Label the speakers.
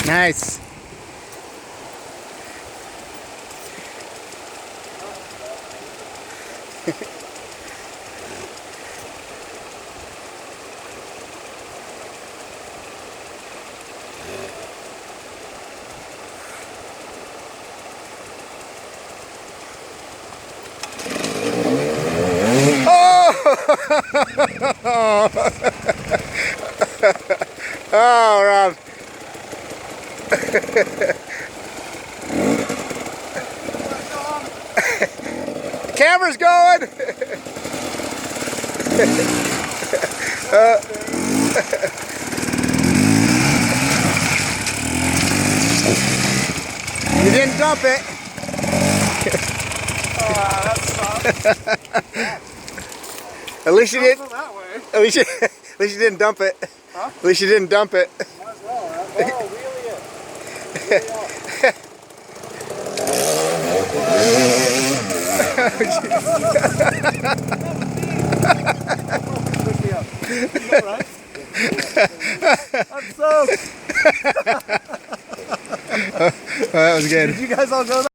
Speaker 1: Nice. Oh, Rob. Camera's going. You didn't dump it.
Speaker 2: That sucks.
Speaker 1: At least you didn't.
Speaker 2: That way.
Speaker 1: At least you didn't dump it.
Speaker 2: Huh?
Speaker 1: At least you didn't dump it.
Speaker 2: Might as well, right? Oh, wheelie it. Wheelie off. I'm so.
Speaker 1: That was good.
Speaker 2: Did you guys all go?